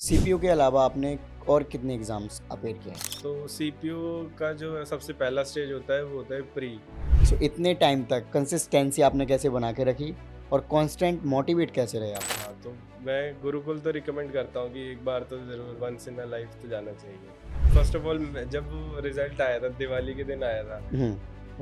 CPU के अलावा आपने और कितने एग्जाम्स अपेयर किए हैं? तो सीपीयू का जो सबसे पहला स्टेज होता है वो होता है प्री। सो इतने टाइम तक कंसिस्टेंसी आपने कैसे बना के रखी और कांस्टेंट मोटिवेट कैसे रहे आप? हाँ, तो मैं गुरुकुल तो रिकमेंड करता हूँ कि एक बार तो ज़रूर वंस इन अ लाइफ तो जाना चाहिए। फर्स्ट ऑफ ऑल जब रिजल्ट आया था दिवाली के दिन आया था।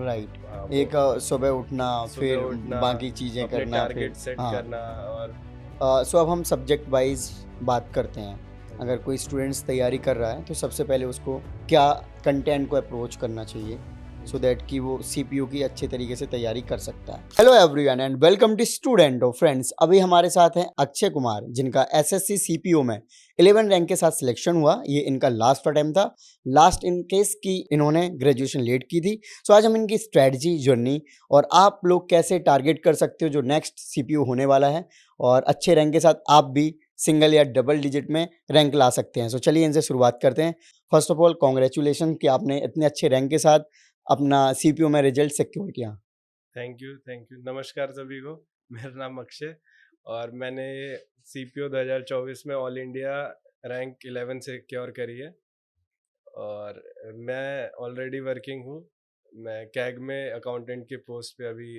राइट। हाँ, वो एक सुबह उठना, सुबह फिर उठना, बाकी चीज़ें अपने करना, फिर टारगेट सेट हाँ। करना और सो अब हम सब्जेक्ट वाइज बात करते हैं। हाँ अगर जी। कोई स्टूडेंट्स तैयारी कर रहा है तो सबसे पहले उसको क्या कंटेंट को अप्रोच करना चाहिए सो जी। दैट कि वो सीपीयू की अच्छे तरीके से तैयारी कर सकता है। Hello everyone and welcome to student of friends. अभी हमारे साथ हैं अक्षय कुमार, जिनका एसएससी सीपीयू में 11 रैंक के साथ सिलेक्शन हुआ। ये इनका लास्ट अटेम्प्ट था, लास्ट इन केस की इन्होंने ग्रेजुएशन लेट की थी। सो आज हम इनकी स्ट्रेटजी, जर्नी और आप लोग कैसे टारगेट कर सकते हो जो नेक्स्ट सीपीयू होने वाला है और अच्छे रैंक के साथ आप भी सिंगल या डबल डिजिट में रैंक ला सकते हैं। सो चलिए इनसे शुरुआत करते हैं। फर्स्ट ऑफ ऑल कांग्रेचुलेशन कि आपने इतने अच्छे रैंक के साथ अपना सीपीयू में रिजल्ट सिक्योर किया। Thank you, thank you. नमस्कार सभी को। मेरा नाम अक्षय और मैंने सीपीयू 2024 में ऑल इंडिया रैंक 11 सिक्योर करी है और मैं ऑलरेडी वर्किंग हूँ। मैं कैग में अकाउंटेंट की पोस्ट पे अभी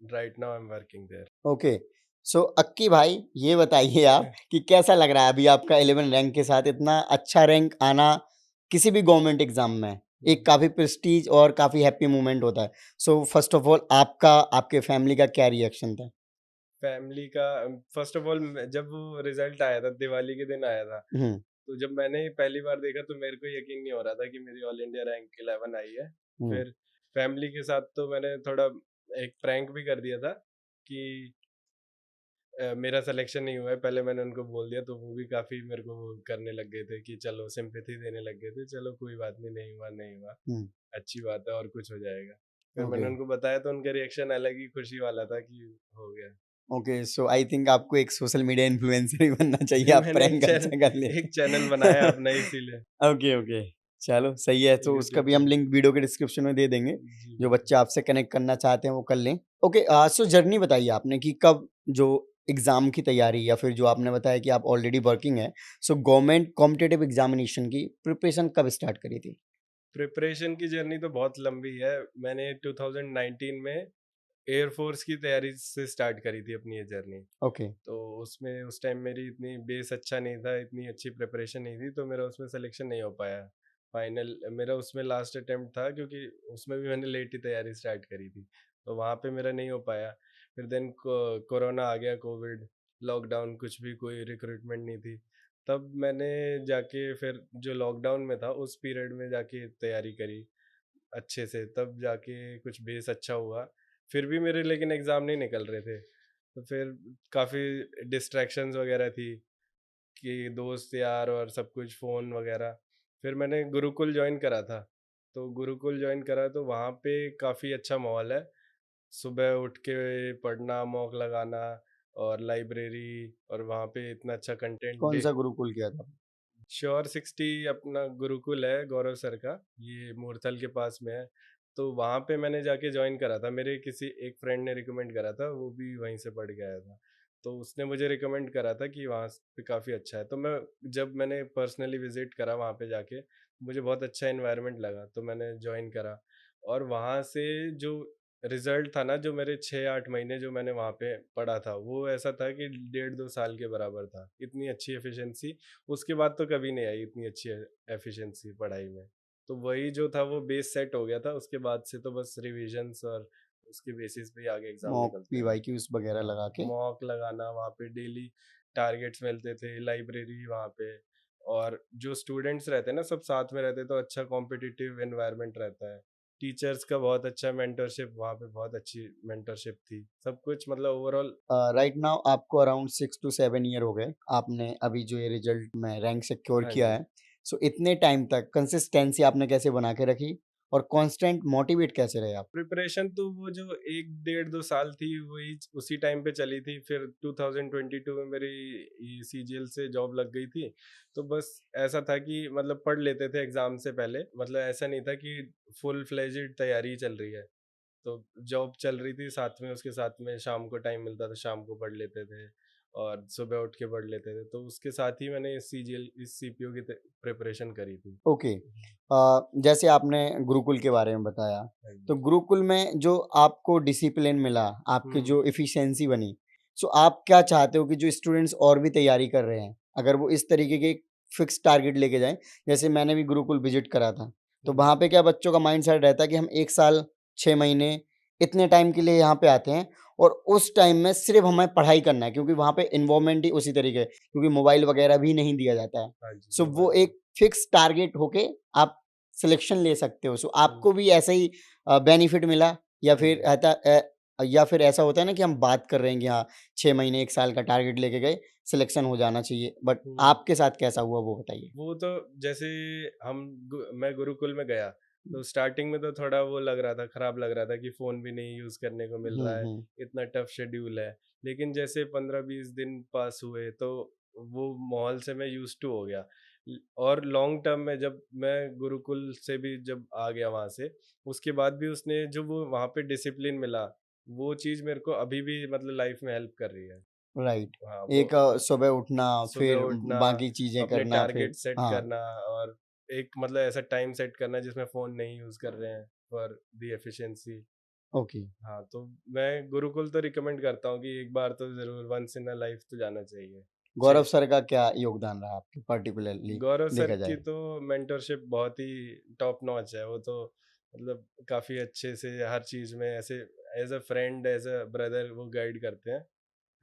right now I am working there. Okay. So Akki भाई, ये बताइए आप कि कैसा लग रहा है अभी आपका 11 रैंक के साथ इतना अच्छा रैंक आना किसी भी गवर्नमेंट एग्जाम में एक काफ़ी प्रेस्टीज और काफ़ी हैप्पी मोमेंट होता है। सो फर्स्ट ऑफ ऑल आपका, आपके फैमिली का क्या रिएक्शन था? फैमिली का फर्स्ट ऑफ ऑल जब वो रिजल्ट आया था दिवाली के दिन आया था, हुँ, तो जब मैंने पहली बार देखा तो मेरे को यकीन नहीं हो रहा था कि मेरी ऑल इंडिया रैंक 11 आई है। हुँ। फिर फैमिली के साथ तो मैंने थोड़ा एक प्रैंक भी कर दिया था कि मेरा सिलेक्शन नहीं हुआ है। पहले मैंने उनको बोल दिया तो वो भी काफ़ी मेरे को वो करने लग गए थे कि चलो सिंपैथी देने लग गए थे, चलो कोई बात नहीं, नहीं हुआ, नहीं हुआ, हुँ, अच्छी बात है और कुछ हो जाएगा। फिर ओके। मैंने उनको बताया तो उनका रिएक्शन अलग ही खुशी वाला था कि हो गया। ओके, सो आई थिंक आपको एक सोशल मीडिया इन्फ्लुएंसर ही बनना चाहिए, आप मैंने प्रैंक अच्छा कर लेते एक चैनल बनाया अपना इसीलिए। हैं। Okay, okay. चलो सही है, तो उसका यूट्यूब भी हम चैनल। लिंक वीडियो के डिस्क्रिप्शन में दे देंगे। जी, जो बिल्कुल। बच्चे आपसे कनेक्ट करना चाहते हैं वो कर लें। ओके, सो जर्नी बताइए आपने कि कब जो एग्ज़ाम की तैयारी या फिर जो आपने बताया कि आप ऑलरेडी वर्किंग हैं, सो गवर्नमेंट कॉम्पिटिटिव एग्ज़ामिनेशन की प्रिपरेशन कब स्टार्ट करी थी? प्रिपरेशन की जर्नी तो बहुत लंबी है। मैंने 2019 में एयर फ़ोर्स की तैयारी से स्टार्ट करी थी अपनी ये जर्नी। ओके, तो उसमें उस टाइम मेरी इतनी बेस अच्छा नहीं था, इतनी अच्छी प्रिपरेशन नहीं थी, तो मेरा उसमें सिलेक्शन नहीं हो पाया। फाइनल मेरा उसमें लास्ट अटेम्प्ट था क्योंकि उसमें भी मैंने लेट ही तैयारी स्टार्ट करी थी, तो वहाँ पे मेरा नहीं हो पाया। फिर देन कोरोना आ गया, कोविड, लॉकडाउन, कुछ भी कोई रिक्रूटमेंट नहीं थी। तब मैंने जाके फिर जो लॉकडाउन में था उस पीरियड में जाके तैयारी करी अच्छे से, तब जाके कुछ बेस अच्छा हुआ। फिर भी मेरे लेकिन एग्ज़ाम नहीं निकल रहे थे। तो फिर काफ़ी डिस्ट्रैक्शंस वगैरह थी कि दोस्त यार और सब कुछ फ़ोन वगैरह। फिर मैंने गुरुकुल जॉइन करा था। तो गुरुकुल जॉइन करा तो वहाँ पे काफ़ी अच्छा माहौल है। सुबह उठ के पढ़ना, मॉक लगाना और लाइब्रेरी और वहाँ पे इतना अच्छा कंटेंट डे। कौन-सा गुरुकुल किया था? श्योर 60 अपना गुरुकुल है गौरव सर का, ये मूर्थल के पास में है। तो वहाँ पे मैंने जाके जॉइन करा था, मेरे किसी एक फ्रेंड ने रिकमेंड करा था, वो भी वहीं से पढ़ के आया था। तो उसने मुझे रिकमेंड करा था कि वहाँ पे काफ़ी अच्छा है। तो जब मैंने पर्सनली विज़िट करा वहाँ पे जाके, मुझे बहुत अच्छा एनवायरनमेंट लगा, तो मैंने जॉइन करा। और वहाँ से जो रिज़ल्ट था ना, जो मेरे 6-8 महीने जो मैंने वहाँ पे पढ़ा था, वो ऐसा था कि डेढ़ 2 साल के बराबर था। इतनी अच्छी एफ़िशिएंसी उसके बाद तो कभी नहीं आई, इतनी अच्छी एफिशिएंसी पढ़ाई में। तो वही जो था वो बेस सेट हो गया था, उसके बाद से तो बस रिविजन्स और उसके बेसिस पे ही आगे एग्ज़ाम मॉक निकलते हैं। पीवाईक्यूज़ वगैरह हाँ, लगा के? मॉक लगाना वहाँ पे, डेली टारगेट्स मिलते थे, लाइब्रेरी वहाँ पे, और जो स्टूडेंट्स रहते हैं ना सब साथ में रहते हैं, तो अच्छा कॉम्पिटिटिव एनवायरनमेंट रहता है। टीचर्स का बहुत अच्छा मेंटरशिप, वहाँ पे बहुत अच्छी मेंटरशिप थी। सब कुछ मतलब ओवरऑल। राइट नाउ आपको अराउंड 6 टू 7 ईयर हो गए। आपने अभी जो ये रिज़ल्ट में रैंक सिक्योर हाँ किया जी। है। सो इतने टाइम तक कंसिस्टेंसी आपने कैसे बना के रखी और कांस्टेंट मोटिवेट कैसे रहे आप? प्रिपरेशन तो वो जो 1 डेढ़ 2 साल थी वही उसी टाइम पे चली थी। फिर 2022 में मेरी ये सीजीएल से जॉब लग गई थी। तो बस ऐसा था कि मतलब पढ़ लेते थे एग्ज़ाम से पहले। मतलब ऐसा नहीं था कि फुल फ्लेजेड तैयारी चल रही है। तो जॉब चल रही थी साथ में, उसके साथ में शाम को टाइम मिलता था, शाम को पढ़ लेते थे। और सुबह उठ के पढ़ लेते थे, तो उसके साथ ही मैंने इस सीपीओ की प्रिपरेशन करी थी। ओके। जैसे आपने गुरुकुल के बारे में बताया, हाँ जी। तो गुरुकुल में जो आपको डिसिप्लिन मिला, आपकी हम्म। जो एफिशिएंसी बनी, सो आप क्या चाहते हो कि जो स्टूडेंट्स और भी तैयारी कर रहे हैं, अगर वो इस तरीके के फिक्स टारगेट लेके जाएँ, जैसे मैंने भी गुरुकुल विज़िट करा था, तो हम्म। वहाँ पे क्या बच्चों का माइंडसेट रहता है कि हम 1 साल, 6 महीने, इतने टाइम के लिए यहाँ पे आते हैं और उस टाइम में सिर्फ़ हमें पढ़ाई करना है क्योंकि वहाँ पे एनवायरनमेंट ही उसी तरीके है, क्योंकि मोबाइल वगैरह भी नहीं दिया जाता है। हाँ जी, सो वो वो बात है। एक फिक्स टारगेट होके आप सिलेक्शन ले सकते हो। सो हम्म। आपको भी ऐसा ही बेनिफिट मिला या हाँ फिर जी। या फिर ऐसा होता है ना कि हम बात कर रहे हैं कि हाँ 6 महीने 1 साल का टारगेट लेके गए, सिलेक्शन हो जाना चाहिए, बट हम्म। आपके साथ कैसा हुआ वो बताइए? वो तो जैसे मैं गुरुकुल में गया, तो स्टार्टिंग में तो थोड़ा वो लग रहा था, खराब लग रहा था कि फ़ोन भी नहीं यूज़ करने को मिल हुँ, रहा है, हुँ। इतना टफ शेड्यूल है। लेकिन जैसे 15-20 दिन पास हुए, तो वो माहौल से मैं यूज़्ड टू हो गया। और लॉन्ग टर्म में जब मैं गुरुकुल से भी जब आ गया वहाँ से, उसके बाद भी उसने जो वो वहाँ पे डिसिप्लिन मिला, वो चीज़ मेरे को अभी भी मतलब लाइफ़ में हेल्प कर रही है। राइट। हाँ, वो एक सुबह उठना, सुबह फिर उठना, बाकी चीज़ें अपने करना, फिर टारगेट सेट हाँ, करना, और एक मतलब ऐसा टाइम सेट करना जिसमें फ़ोन नहीं यूज़ कर रहे हैं फॉर द एफिशिएंसी। ओके। हाँ, तो मैं गुरुकुल तो रिकमेंड करता हूँ कि एक बार तो ज़रूर वन्स इन अ लाइफ तो जाना चाहिए। गौरव 6 सर का क्या योगदान रहा आपके पार्टिकुलरली गौरव सर देखा की जाए? तो मेंटरशिप बहुत ही टॉप नॉच है। वो तो मतलब काफ़ी अच्छे से हर चीज़ में ऐसे as a friend, as a brother वो गाइड करते हैं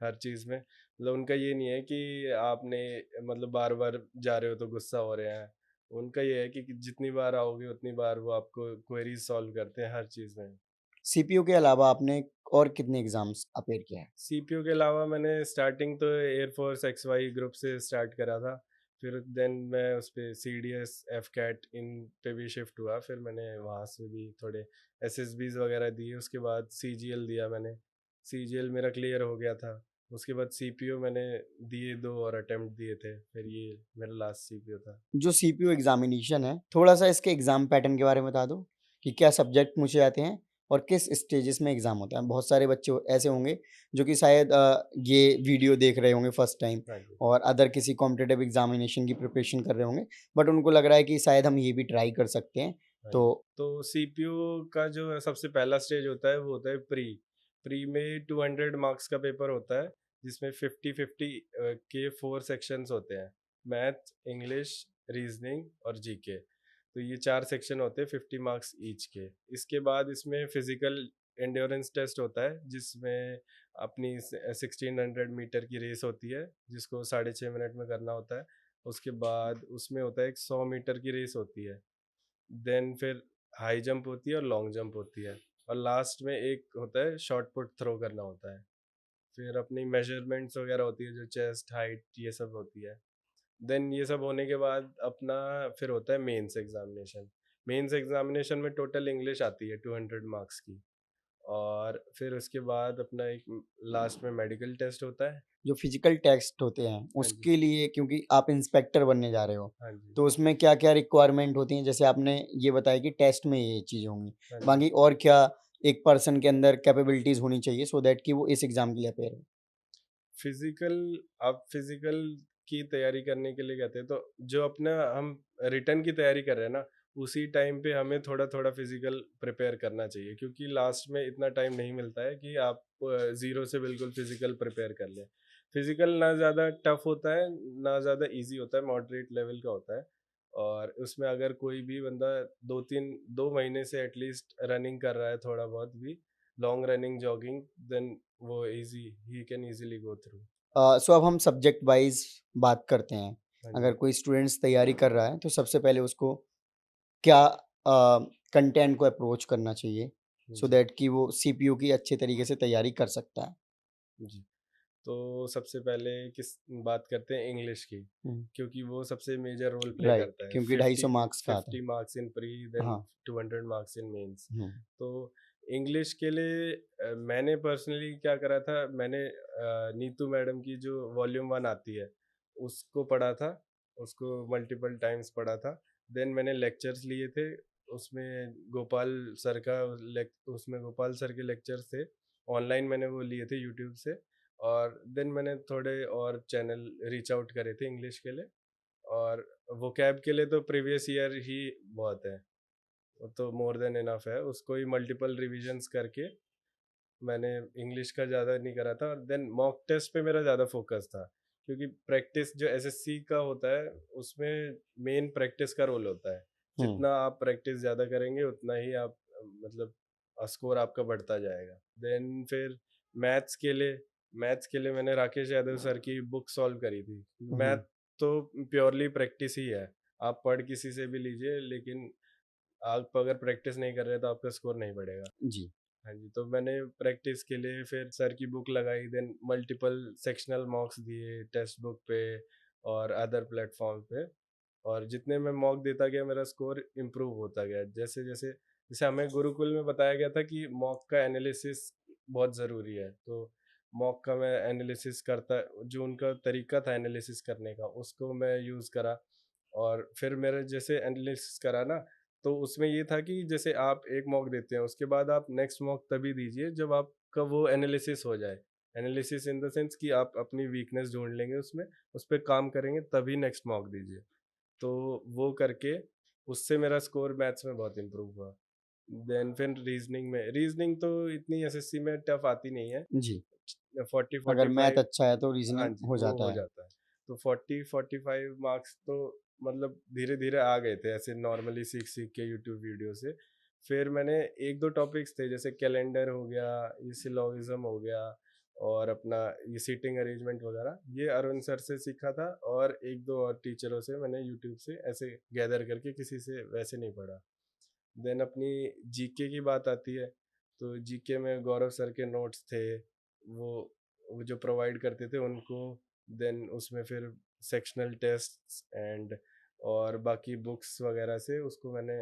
हर चीज़ में। मतलब उनका ये नहीं है कि आपने मतलब बार-बार जा रहे हो तो गुस्सा हो रहे हैं। उनका ये है कि जितनी बार आओगे उतनी बार वो आपको क्वेरीज़ सॉल्व करते हैं हर चीज़ में। सीपीयू के अलावा आपने और कितने एग्ज़ाम्स अपीयर किया है? सीपीयू के अलावा मैंने स्टार्टिंग तो एयरफोर्स एक्सवाई ग्रुप से स्टार्ट करा था। फिर देन मैं उस पे सीडीएस, एफकैट इन पे भी शिफ्ट हुआ। फिर मैंने वहाँ से भी थोड़े एसएसबीज़ वगैरह दिए। उसके बाद सीजीएल दिया मैंने। सीजीएल मेरा क्लियर हो गया था। उसके बाद सीपीयू मैंने दिए 2 और अटेम्प्ट दिए थे। फिर ये मेरा लास्ट सीपीयू था। जो सीपीयू एग्ज़ामिनेशन है, थोड़ा-सा इसके एग्ज़ाम पैटर्न के बारे में बता दो, कि क्या सब्जेक्ट पूछे जाते हैं और किस स्टेजेस में एग्ज़ाम होता है? बहुत सारे बच्चे ऐसे होंगे जो कि शायद ये वीडियो देख रहे होंगे फर्स्ट टाइम हाँ जी। और अदर किसी कॉम्पिटिटिव एग्ज़ामिनेशन की प्रिपरेशन कर रहे होंगे, बट उनको लग रहा है कि शायद हम ये भी ट्राई कर सकते हैं। हाँ तो जी। तो सीपीयू का जो सबसे पहला स्टेज होता है वो होता है प्री। प्री में 200 मार्क्स का पेपर होता है, जिसमें 50-50 के 4 सेक्शंस होते हैं। मैथ, इंग्लिश, रीजनिंग और जीके। तो ये 4 सेक्शन होते हैं 50 मार्क्स ईच के। इसके बाद इसमें फिजिकल एंड्योरेंस टेस्ट होता है, जिसमें अपनी 1600 मीटर की रेस होती है, जिसको 6.5 मिनट में करना होता है। उसके बाद उसमें होता है एक 100 मीटर की रेस होती है। देन फिर हाई जंप होती है और लॉन्ग जंप होती है। और लास्ट में एक होता है शॉर्ट पुट थ्रो करना होता है। फिर अपनी मेजरमेंट्स वगैरह होती है, जो चेस्ट हाइट ये सब होती है। देन ये सब होने के बाद अपना फिर होता है मेंस एग्जामिनेशन। मेंस एग्जामिनेशन में टोटल इंग्लिश आती है 200 मार्क्स की। और फिर उसके बाद अपना एक लास्ट में मेडिकल टेस्ट होता है। जो फिजिकल टेस्ट होते हैं, हाँ जी। उसके लिए क्योंकि आप इंस्पेक्टर बनने जा रहे हो, हाँ जी। तो उसमें क्या-क्या रिक्वायरमेंट होती हैं? जैसे आपने ये बताया कि टेस्ट में ये चीज़ें होंगी, हाँ जी। बाकी और क्या एक पर्सन के अंदर कैपेबिलिटीज़ होनी चाहिए सो दैट कि वो इस एग्ज़ाम के लिए अपियर हो? फिजिकल आप फिजिकल की तैयारी करने के लिए कहते हैं, तो जो अपना हम रिटर्न की तैयारी कर रहे हैं ना, उसी टाइम पे हमें थोड़ा थोड़ा फिजिकल प्रिपेयर करना चाहिए, क्योंकि लास्ट में इतना टाइम नहीं मिलता है कि आप ज़ीरो से बिल्कुल फिजिकल प्रिपेयर कर लें। फिजिकल ना ज़्यादा टफ होता है, ना ज़्यादा इजी होता है, मॉडरेट लेवल का होता है। और उसमें अगर कोई भी बंदा 2 महीने से एटलीस्ट रनिंग कर रहा है, थोड़ा बहुत भी लॉन्ग रनिंग, जॉगिंग, देन वो इजी ही can easily go through. So अब हम सब्जेक्ट वाइज़ बात करते हैं। हाँ अगर जी। कोई स्टूडेंट्स तैयारी कर रहा है, तो सबसे पहले उसको क्या कंटेंट को अप्रोच करना चाहिए सो जी। दैट कि वो सीपीयू की अच्छे तरीके से तैयारी कर सकता है? जी। तो सबसे पहले किस बात करते हैं इंग्लिश की, हुँ, क्योंकि वो सबसे मेजर रोल प्ले राइट, करता है। क्योंकि 250 50 मार्क्स का आता है। 50 मार्क्स इन प्री, देन हाँ, 200 मार्क्स इन मेंस। हुँ, तो इंग्लिश के लिए मैंने पर्सनली क्या करा था, मैंने नीतू मैडम की जो वॉल्यूम 1 आती है, उसको पढ़ा था, उसको मल्टीपल टाइम्स पढ़ा था। देन मैंने लेक्चर्स लिए थे, उसमें गोपाल सर का उसमें गोपाल सर के लेक्चर्स थे। ऑनलाइन मैंने वो लिए थे यूट्यूब से। और देन मैंने थोड़े और चैनल रीच आउट करे थे इंग्लिश के लिए, और वोकैब के लिए तो प्रीवियस ईयर ही बहुत है, वो तो मोर देन इनफ है, उसको ही मल्टीपल रिविजन्स करके मैंने इंग्लिश का ज़्यादा नहीं करा था, और देन मॉक टेस्ट पे मेरा ज़्यादा फोकस था, क्योंकि प्रैक्टिस जो एसएससी का होता है उसमें मेन प्रैक्टिस का रोल होता है। हुँ, जितना आप प्रैक्टिस ज़्यादा करेंगे उतना ही आप मतलब स्कोर आपका बढ़ता जाएगा। देन फिर मैथ्स के लिए मैथ्स के लिए मैंने राकेश यादव सर की बुक सॉल्व करी थी। मैथ हुँ, तो प्योरली प्रैक्टिस ही है, आप पढ़ किसी से भी लीजिए, लेकिन आप अगर प्रैक्टिस नहीं कर रहे तो आपका स्कोर नहीं बढ़ेगा। जी। हाँ जी, तो मैंने प्रैक्टिस के लिए फिर सर की बुक लगाई, देन मल्टीपल सेक्शनल मॉक्स दिए टेक्स्ट बुक पे और अदर प्लेटफॉर्म पे, और जितने मैं मॉक देता गया मेरा स्कोर इम्प्रूव होता गया। जैसे जैसे जैसे हमें गुरुकुल में बताया गया था कि मॉक का एनालिसिस बहुत ज़रूरी है, तो मॉक का मैं एनालिसिस करता, जो उनका तरीका था एनालिसिस करने का उसको मैं यूज़ करा, और फिर मेरे जैसे एनालिसिस करा ना, तो उसमें ये था कि जैसे आप एक मॉक देते हैं उसके बाद आप नेक्स्ट मॉक तभी दीजिए जब आपका वो एनालिसिस हो जाए। एनालिसिस इन द सेंस कि आप अपनी वीकनेस ढूंढ लेंगे उसमें, उस पर काम करेंगे तभी नेक्स्ट मॉक दीजिए। तो वो करके उससे मेरा स्कोर मैथ्स में बहुत इम्प्रूव हुआ। देन फिर रीजनिंग तो इतनी एसएससी में टफ आती नहीं है, जी, फोर्टी अगर फोर्टी मैथ फाइव अच्छा है तो हाँ रीज़निंग जी, हो वो जाता हो है। जाता है। तो 40-45 मार्क्स तो मतलब धीरे-धीरे आ गए थे ऐसे नॉर्मली सीख-सीख के यूट्यूब वीडियो से। फिर मैंने 1-2 टॉपिक्स थे जैसे कैलेंडर हो गया, ये सिलोगिज़्म हो गया, और अपना ये सीटिंग अरेंजमेंट वगैरह, ये अरुण सर से सीखा था, और 1-2 और टीचरों से मैंने यूट्यूब से ऐसे गैदर करके, किसी से वैसे नहीं पढ़ा। देन अपनी जीके की बात आती है, तो जीके में गौरव सर के नोट्स थे, वो वो जो प्रोवाइड करते थे उनको, देन उसमें फिर सेक्शनल टेस्ट्स एंड और बाकी बुक्स वगैरह से उसको मैंने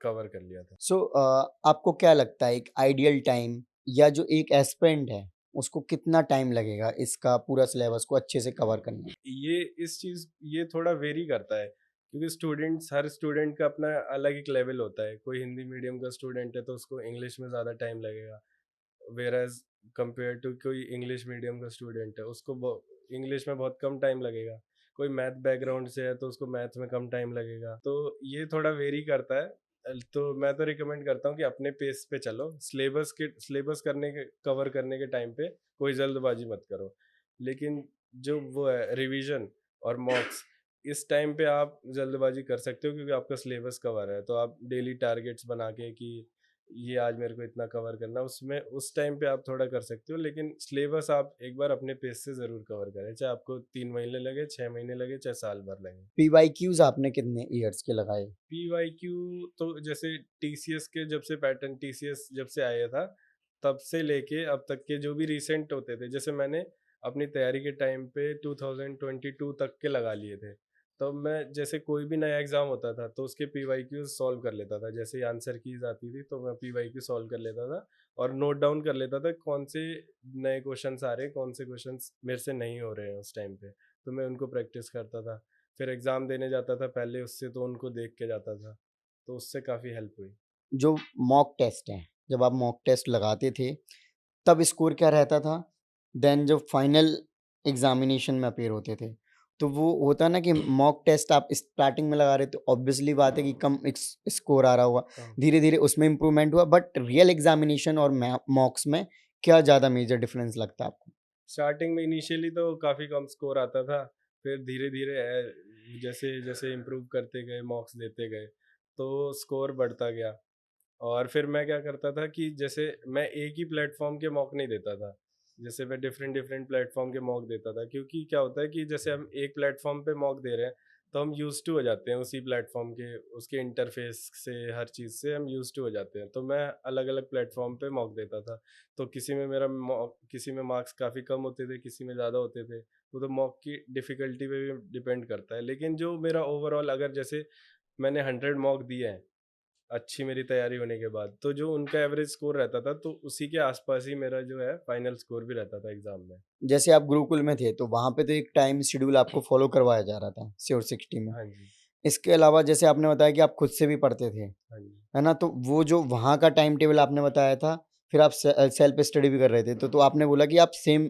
कवर कर लिया था। सो आपको क्या लगता है एक आइडियल टाइम या जो एक एस्पिरेंट है, उसको कितना टाइम लगेगा इसका पूरा सिलेबस को अच्छे से कवर करने में? ये थोड़ा वेरी करता है, क्योंकि हर स्टूडेंट का अपना अलग एक लेवल होता है। कोई हिंदी मीडियम का स्टूडेंट है तो उसको इंग्लिश में ज़्यादा टाइम लगेगा, वेयरएज़ कंपेयर टू कोई इंग्लिश मीडियम का स्टूडेंट है उसको इंग्लिश में बहुत कम टाइम लगेगा। कोई मैथ बैकग्राउंड से है तो उसको मैथ में कम टाइम लगेगा, तो ये थोड़ा वेरी करता है। तो मैं तो रिकमेंड करता हूँ कि अपने पेस पे चलो, सिलेबस करने के कवर करने के टाइम पे कोई जल्दबाजी मत करो, लेकिन जो वो है रिवीजन और मॉक्स, इस टाइम पे आप जल्दबाजी कर सकते हो क्योंकि आपका सिलेबस कवर है, तो आप डेली टारगेट्स बना के कि ये आज मेरे को इतना कवर करना है, उसमें उस टाइम पे आप थोड़ा कर सकते हो, लेकिन सिलेबस आप एक बार अपने पेस से ज़रूर कवर करें, चाहे आपको 3 महीने लगे, 6 महीने लगे, चाहे साल भर लगे। पीवाईक्यूज़ आपने कितने ईयर्स के लगाए? पीवाईक्यू तो जैसे टीसीएस के जब से पैटर्न टीसीएस जब से आया था, तब से लेके अब तक के जो भी रिसेंट होते थे, जैसे मैंने अपनी तैयारी के टाइम पे 2022 तक के लगा लिए थे। तब मैं जैसे कोई भी नया एग्ज़ाम होता था तो उसके पीवाईक्यूज़ सॉल्व कर लेता था। जैसे ही आंसर कीज़ आती थी तो मैं पीवाईक्यू सॉल्व कर लेता था, और नोट डाउन कर लेता था कौन से नए क्वेश्चन्स आ रहे हैं, कौन से क्वेश्चन्स मेरे से नहीं हो रहे हैं उस टाइम पे। तो मैं उनको प्रैक्टिस करता था। फिर एग्ज़ाम देने जाता था पहले उससे, तो उनको देख के जाता था, तो उससे काफ़ी हेल्प हुई। जो मॉक टेस्ट हैं, जब आप मॉक टेस्ट लगाते थे, तब स्कोर क्या रहता था? देन जब फाइनल एग्ज़ामिनेशन में अपीयर होते थे, तो वो होता है ना कि मॉक टेस्ट आप स्टार्टिंग में लगा रहे थे, ऑब्वियसली बात है कि कम स्कोर आ रहा होगा। हाँ। धीरे-धीरे उसमें इम्प्रूवमेंट हुआ, बट रियल एग्ज़ामिनेशन और मॉक्स में क्या ज़्यादा मेजर डिफरेंस लगता है आपको? स्टार्टिंग में इनिशियली तो काफ़ी कम स्कोर आता था, फिर धीरे-धीरे जैसे-जैसे इम्प्रूव करते गए, मॉक्स देते गए, तो स्कोर बढ़ता गया। और फिर मैं क्या करता था कि जैसे मैं एक ही प्लेटफ़ॉर्म के मॉक नहीं देता था। जैसे मैं डिफ़रेंट डिफ़रेंट प्लेटफ़ॉर्म के मॉक देता था, क्योंकि क्या होता है कि जैसे हम एक प्लेटफ़ॉर्म पे मॉक दे रहे हैं, तो हम यूज़्ड टू हो जाते हैं उसी प्लेटफ़ॉर्म के, उसके इंटरफ़ेस से, हर चीज़ से हम यूज़्ड टू हो जाते हैं। तो मैं अलग-अलग प्लेटफ़ॉर्म पे मॉक देता था। तो किसी में मार्क्स काफ़ी कम होते थे, किसी में ज़्यादा होते थे। वो तो मॉक की डिफ़िकल्टी पे भी डिपेंड करता है। लेकिन जो मेरा ओवरऑल, अगर जैसे मैंने 100 मॉक दिए हैं अच्छी मेरी तैयारी होने के बाद, तो जो उनका एवरेज स्कोर रहता था, तो उसी के आसपास ही मेरा जो है फाइनल स्कोर भी रहता था एग्ज़ाम में। जैसे आप गुरुकुल में थे, तो वहाँ पे तो एक टाइम शेड्यूल आपको फ़ॉलो करवाया जा रहा था, श्योर 60 में। हाँ जी, इसके अलावा जैसे आपने बताया कि आप खुद से भी पढ़ते थे, हाँ जी। है ना? तो वो जो वहाँ का टाइम टेबल आपने बताया था, फिर आप सेल्फ स्टडी भी कर रहे थे, तो आपने बोला कि आप सेम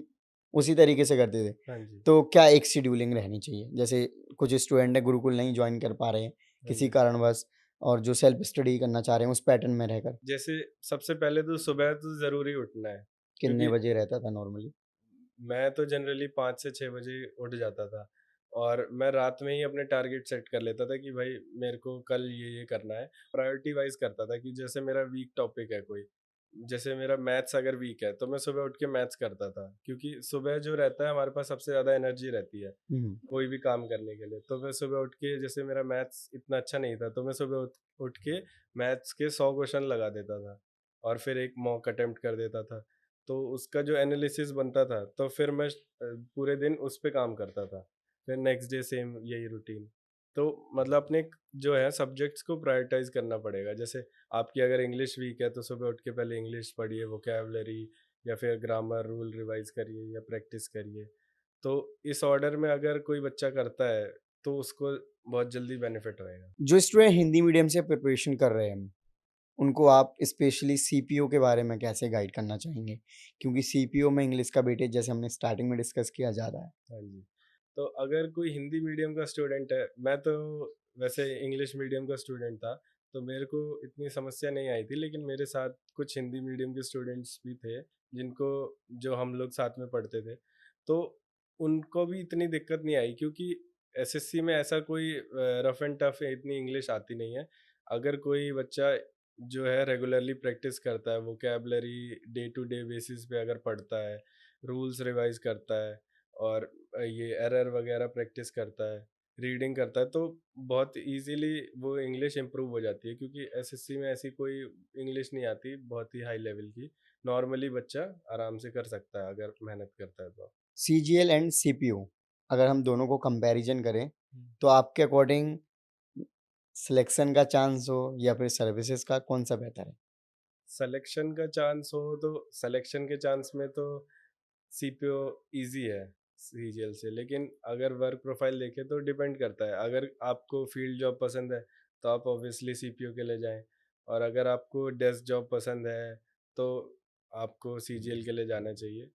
उसी तरीके से करते थे। हाँ जी, तो क्या एक शेड्यूलिंग रहनी चाहिए? जैसे कुछ स्टूडेंट है गुरुकुल नहीं जॉइन कर पा रहे हैं हाँ किसी जी। कारणवश और जो सेल्फ स्टडी करना चाह रहे हैं उस पैटर्न में रहकर, जैसे सबसे पहले तो सुबह तो ज़रूरी उठना है, कितने क्योंकि बजे रहता था नॉर्मली? मैं तो जनरली 5 से 6 बजे उठ जाता था और मैं रात में ही अपने टारगेट सेट कर लेता था कि भाई मेरे को कल ये करना है। प्रायोरिटी वाइज़ करता था कि जैसे मेरा वीक टॉपिक है कोई, जैसे मेरा मैथ्स अगर वीक है, तो मैं सुबह उठ के मैथ्स करता था, क्योंकि सुबह जो रहता है हमारे पास सबसे ज़्यादा एनर्जी रहती है, हुँ, कोई भी काम करने के लिए। तो मैं सुबह उठ के, जैसे मेरा मैथ्स इतना अच्छा नहीं था, तो मैं सुबह उठ उठ के मैथ्स के 100 क्वेश्चन लगा देता था और फिर एक मॉक अटेम्प्ट कर देता था। तो उसका जो एनालिसिस बनता था, तो फिर मैं पूरे दिन उस पे काम करता था। फिर नेक्स्ट डे सेम यही रूटीन। तो मतलब अपने जो है सब्जेक्ट्स को प्रायोरिटाइज़ करना पड़ेगा। जैसे आपकी अगर इंग्लिश वीक है, तो सुबह उठ के पहले इंग्लिश पढ़िए, वोकैब्युलरी या फिर ग्रामर रूल रिवाइज़ करिए या प्रैक्टिस करिए। तो इस ऑर्डर में अगर कोई बच्चा करता है, तो उसको बहुत जल्दी बेनिफिट होएगा। जो स्टूडेंट हिंदी मीडियम से प्रिपरेशन कर रहे हैं, उनको आप स्पेशली सीपीओ के बारे में कैसे गाइड करना चाहेंगे? क्योंकि सीपीओ में इंग्लिश का वेटेज जैसे हमने स्टार्टिंग में डिस्कस किया ज़्यादा है। हाँ जी। तो अगर कोई हिंदी मीडियम का स्टूडेंट है, मैं तो वैसे इंग्लिश मीडियम का स्टूडेंट था, तो मेरे को इतनी समस्या नहीं आई थी, लेकिन मेरे साथ कुछ हिंदी मीडियम के स्टूडेंट्स भी थे, जिनको जो हम लोग साथ में पढ़ते थे। तो उनको भी इतनी दिक्कत नहीं आई, क्योंकि एसएससी में ऐसा कोई रफ एंड टफ इतनी इंग्लिश आती नहीं है। अगर कोई बच्चा जो है रेगुलरली प्रैक्टिस करता है, vocabulary day to day basis पे अगर पढ़ता है, रूल्स रिवाइज़ करता है और ये एरर वगैरह प्रैक्टिस करता है, रीडिंग करता है, तो बहुत ईज़िली वो इंग्लिश इम्प्रूव हो जाती है, क्योंकि एसएससी में ऐसी कोई इंग्लिश नहीं आती बहुत ही हाई लेवल की। नॉर्मली बच्चा आराम से कर सकता है अगर मेहनत करता है तो। सीजीएल एंड सीपीओ अगर हम दोनों को कंपैरिजन करें, हुँ। तो आपके अकॉर्डिंग सिलेक्शन का चांस हो या फिर सर्विसेज़ का कौन-सा बेहतर है? सिलेक्शन का चांस हो तो सिलेक्शन के चांस में तो सीपीओ ईज़ी है सीजीएल से, लेकिन अगर वर्क प्रोफाइल देखें तो डिपेंड करता है। अगर आपको फील्ड जॉब पसंद है, तो आप ऑब्वियसली सीपीओ के लिए जाएँ, और अगर आपको डेस्क जॉब पसंद है, तो आपको सीजीएल के लिए जाना चाहिए।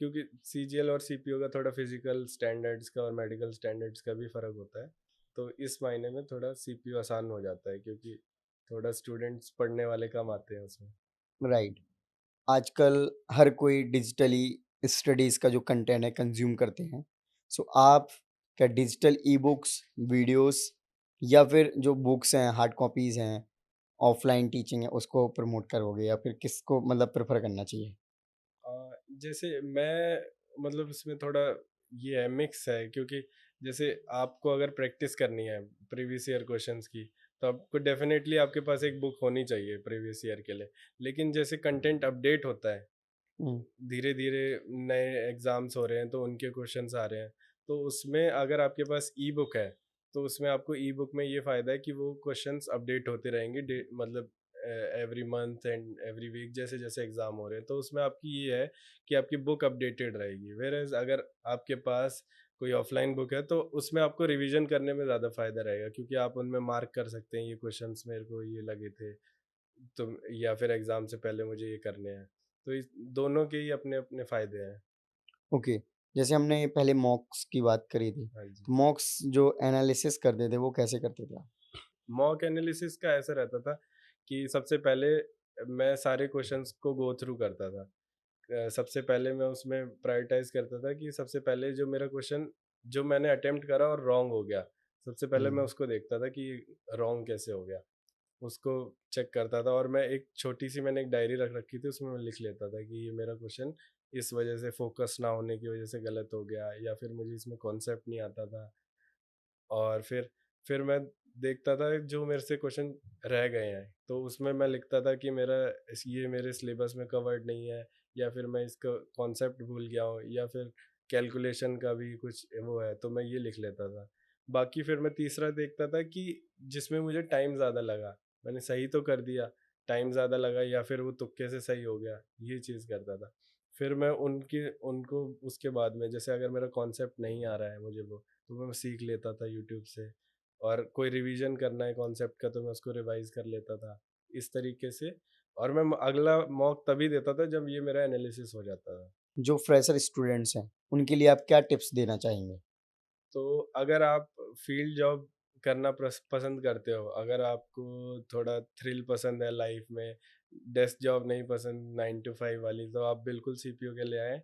क्योंकि सीजीएल और सीपीओ का थोड़ा फिज़िकल स्टैंडर्ड्स का और मेडिकल स्टैंडर्ड्स का भी फ़र्क होता है। तो इस मायने में थोड़ा सीपीओ आसान हो जाता है, क्योंकि थोड़ा स्टूडेंट्स पढ़ने वाले कम आते हैं उसमें। राइट। आजकल हर कोई डिजिटली स्टडीज़ का जो कंटेंट है कंज़्यूम करते हैं। सो आप क्या डिजिटल ई-बुक्स, वीडियोज़ या फिर जो बुक्स हैं, हार्ड कॉपीज़ हैं, ऑफ़लाइन टीचिंग है उसको प्रमोट करोगे या फिर किसको मतलब प्रेफ़र करना चाहिए? जैसे मैं, मतलब इसमें थोड़ा ये है, मिक्स है, क्योंकि जैसे आपको अगर प्रैक्टिस करनी है प्रीवियस ईयर क्वेश्चंस की, तो आपको डेफिनेटली आपके पास एक बुक होनी चाहिए प्रीवियस ईयर के लिए। लेकिन जैसे कंटेंट अपडेट होता है, हुँ, धीरे धीरे नए एग्जाम्स हो रहे हैं, तो उनके क्वेश्चंस आ रहे हैं, तो उसमें अगर आपके पास ई बुक है, तो उसमें आपको ई बुक में ये फ़ायदा है कि वो क्वेश्चंस अपडेट होते रहेंगे, मतलब every month and every week, जैसे जैसे एग्ज़ाम हो रहे हैं, तो उसमें आपकी ये है कि आपकी बुक अपडेटेड रहेगी। वेयरएज़ अगर आपके पास कोई ऑफलाइन बुक है, तो उसमें आपको रिवीजन करने में ज़्यादा फ़ायदा रहेगा, क्योंकि आप उनमें मार्क कर सकते हैं ये क्वेश्चंस मेरे को ये लगे थे, तो या फिर एग्ज़ाम से पहले मुझे ये करने हैं। तो इस दोनों के ही अपने-अपने फ़ायदे हैं। ओके। जैसे हमने पहले मॉक्स की बात करी थी, हाँ जी। तो मॉक्स जो एनालिसिस करते थे वो कैसे करते थे आप? मॉक एनालिसिस का ऐसा रहता था कि सबसे पहले मैं सारे क्वेश्चंस को गो थ्रू करता था। सबसे पहले मैं उसमें प्रायोरिटाइज़ करता था कि सबसे पहले जो मेरा क्वेश्चन जो मैंने अटेम्प्ट करा और रॉन्ग हो गया, सबसे पहले मैं हुँ, उसको देखता था कि रॉन्ग कैसे हो गया। उसको चेक करता था, और मैं एक छोटी-सी मैंने एक डायरी रख रखी थी, उसमें मैं लिख लेता था कि ये मेरा क्वेश्चन इस वजह से फ़ोकस ना होने की वजह से गलत हो गया, या फिर मुझे इसमें कॉन्सेप्ट नहीं आता था। और फिर मैं देखता था जो मेरे से क्वेश्चन रह गए हैं, तो उसमें मैं लिखता था कि मेरा ये मेरे सिलेबस में कवर्ड नहीं है, या फिर मैं इसका कॉन्सेप्ट भूल गया हूँ, या फिर कैलकुलेशन का भी कुछ वो है, तो मैं ये लिख लेता था। बाकी फिर मैं तीसरा देखता था कि जिसमें मुझे टाइम ज़्यादा लगा, मैंने सही तो कर दिया, टाइम ज़्यादा लगा या फिर वो तुक्के से सही हो गया, ये चीज़ करता था। फिर मैं उनके उनको उसके बाद में, जैसे अगर मेरा कॉन्सेप्ट नहीं आ रहा है मुझे वो, तो मैं सीख लेता था यूट्यूब से, और कोई रिवीजन करना है कॉन्सेप्ट का, तो मैं उसको रिवाइज कर लेता था इस तरीके से। और मैं अगला मॉक तभी देता था जब ये मेरा एनालिसिस हो जाता था। जो फ्रेशर स्टूडेंट्स हैं, उनके लिए आप क्या टिप्स देना चाहेंगे? तो अगर आप फील्ड जॉब करना पसंद करते हो, अगर आपको थोड़ा थ्रिल पसंद है लाइफ में, डेस्क जॉब नहीं पसंद 9 टू 5 वाली, तो आप बिल्कुल सीपीयू के लिए आएँ।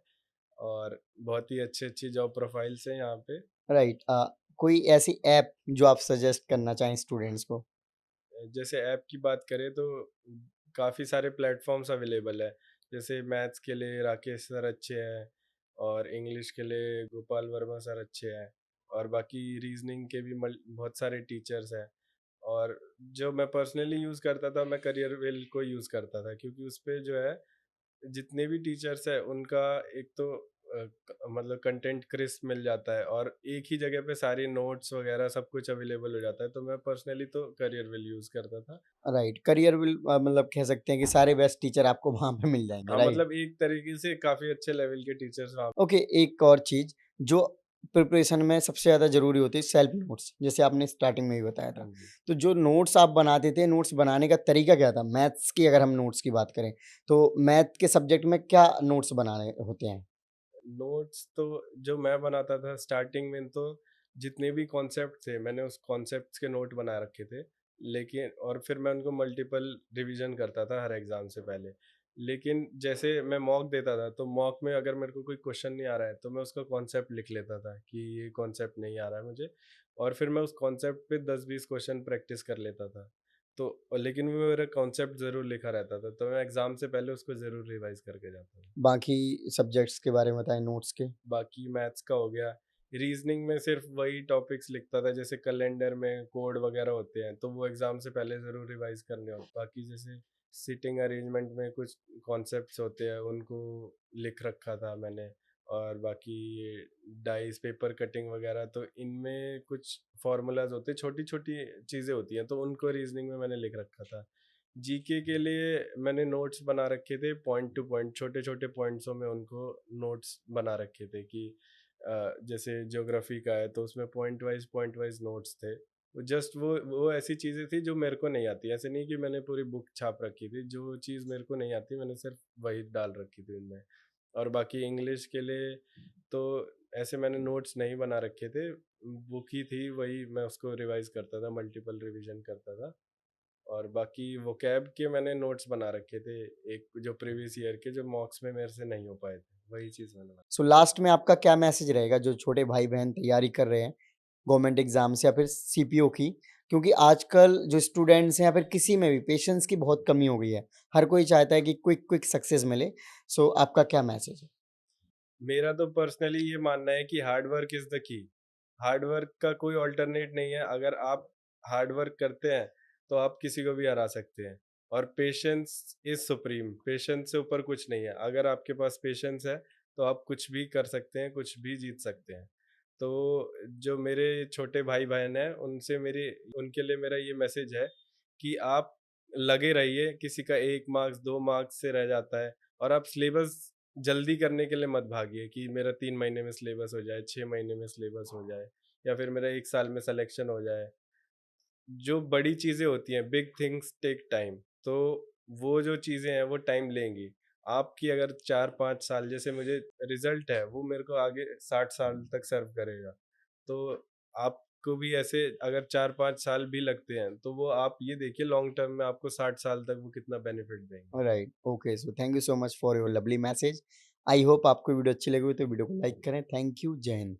और बहुत ही अच्छी-अच्छी जॉब प्रोफाइल्स हैं यहाँ पे। राइट कोई ऐसी ऐप जो आप सजेस्ट करना चाहें स्टूडेंट्स को? जैसे ऐप की बात करें तो काफ़ी सारे प्लेटफॉर्म्स अवेलेबल है। जैसे मैथ्स के लिए राकेश सर अच्छे हैं, और इंग्लिश के लिए गोपाल वर्मा सर अच्छे हैं, और बाकी रीजनिंग के भी बहुत सारे टीचर्स हैं। और जो मैं पर्सनली यूज़ करता था, मैं करियर वेल को यूज़ करता था, क्योंकि उस पे जो है जितने भी टीचर्स हैं उनका एक तो मतलब कंटेंट क्रिस्प मिल जाता है, और एक ही जगह पे सारे नोट्स वगैरह सब कुछ अवेलेबल हो जाता है। तो मैं पर्सनली तो करियर वेल यूज़ करता था। राइट करियर विल मतलब कह सकते हैं कि सारे बेस्ट टीचर आपको वहाँ पे मिल जाएँगे, हाँ, राइट? मतलब एक तरीके से काफ़ी अच्छे लेवल के टीचर्स वहाँ। ओके, एक और चीज़ जो प्रिपरेशन में सबसे ज़्यादा ज़रूरी होती है सेल्फ नोट्स, जैसे आपने स्टार्टिंग में भी बताया हाँ था। जी। तो जो नोट्स आप बनाते थे, नोट्स बनाने का तरीका क्या था? मैथ्स की अगर हम नोट्स की बात करें, तो मैथ के सब्जेक्ट में क्या नोट्स बनाने होते हैं? नोट्स तो जो मैं बनाता था स्टार्टिंग में, तो जितने भी कॉन्सेप्ट थे मैंने उस कॉन्सेप्ट्स के नोट बना रखे थे। लेकिन और फिर मैं उनको मल्टीपल रिवीजन करता था हर एग्ज़ाम से पहले। लेकिन जैसे मैं मॉक देता था, तो मॉक में अगर मेरे को कोई क्वेश्चन नहीं आ रहा है, तो मैं उसका कॉन्सेप्ट लिख लेता था कि ये कॉन्सेप्ट नहीं आ रहा है मुझे, और फिर मैं उस कॉन्सेप्ट पे 10-20 क्वेश्चन प्रैक्टिस कर लेता था। तो लेकिन वो मेरा कॉन्सेप्ट ज़रूर लिखा रहता था, तो मैं एग्ज़ाम से पहले उसको ज़रूर रिवाइज़ करके जाता था। बाकी सब्जेक्ट्स के बारे में बताएँ नोट्स के? बाकी मैथ्स का हो गया। रीजनिंग में सिर्फ वही टॉपिक्स लिखता था, जैसे कैलेंडर में कोड वगैरह होते हैं, तो वो एग्जाम से पहले ज़रूर रिवाइज करने होते। बाकी जैसे सीटिंग अरेंजमेंट में कुछ कॉन्सेप्ट्स होते हैं, उनको लिख रखा था मैंने। और बाकी डाइस पेपर कटिंग वगैरह, तो इनमें कुछ फार्मूलाज होते हैं, छोटी छोटी चीज़ें होती हैं, तो उनको रीजनिंग में मैंने लिख रखा था। जीके के लिए मैंने नोट्स बना रखे थे, पॉइंट टू पॉइंट छोटे छोटे पॉइंट्सों में उनको नोट्स बना रखे थे कि जैसे ज्योग्राफी का है, तो उसमें पॉइंट वाइज नोट्स थे। वो जस्ट वो ऐसी चीज़ें थी जो मेरे को नहीं आती। ऐसे नहीं कि मैंने पूरी बुक छाप रखी थी, जो चीज़ मेरे को नहीं आती मैंने सिर्फ वही डाल रखी थी उनमें। और बाकी इंग्लिश के लिए तो ऐसे मैंने नोट्स नहीं बना रखे थे, बुक ही थी, वही मैं उसको रिवाइज करता था, मल्टीपल रिवीजन करता था। और बाकी वोकैब के मैंने नोट्स बना रखे थे, एक जो प्रीवियस ईयर के, जो मॉक्स में मेरे से नहीं हो पाए थे, वही चीज़ मैंने बना। सो लास्ट में आपका क्या मैसेज रहेगा जो छोटे भाई-बहन तैयारी कर रहे हैं गवर्नमेंट एग्ज़ाम्स या फिर सीपीओ की? क्योंकि आजकल जो स्टूडेंट्स हैं या फिर किसी में भी पेशेंस की बहुत कमी हो गई है। हर कोई चाहता है कि क्विक सक्सेस मिले। सो आपका क्या मैसेज है? मेरा तो पर्सनली ये मानना है कि hard work is the key. Hard work का कोई अल्टरनेट नहीं है। अगर आप हार्ड वर्क करते हैं, तो आप किसी को भी हरा सकते हैं। और पेशेंस इज़ सुप्रीम, पेशेंस से ऊपर कुछ नहीं है। अगर आपके पास पेशेंस है, तो आप कुछ भी कर सकते हैं, कुछ भी जीत सकते हैं। तो जो मेरे छोटे भाई-बहन हैं, उनके लिए मेरा ये मैसेज है कि आप लगे रहिए। किसी का 1 मार्क्स, 2 मार्क्स से रह जाता है, और आप सिलेबस जल्दी करने के लिए मत भागिए कि मेरा 3 महीने में सिलेबस हो जाए, 6 महीने में सिलेबस हो जाए, या फिर मेरा 1 साल में सिलेक्शन हो जाए। जो बड़ी चीज़ें होती हैं, बिग थिंग्स टेक टाइम, तो वो जो चीज़ें हैं वो टाइम लेंगी। आपकी अगर 4-5 साल, जैसे मुझे रिज़ल्ट है वो मेरे को आगे 60 साल तक सर्व करेगा। तो आपको भी ऐसे अगर 4-5 साल भी लगते हैं, तो वो आप ये देखिए लॉन्ग टर्म में आपको 60 साल तक वो कितना बेनिफिट देंगे। Right, okay so thank you so much for your lovely message. I hope आपको वीडियो अच्छी लगी हो तो वीडियो को लाइक करें। थैंक यू, जय हिंद।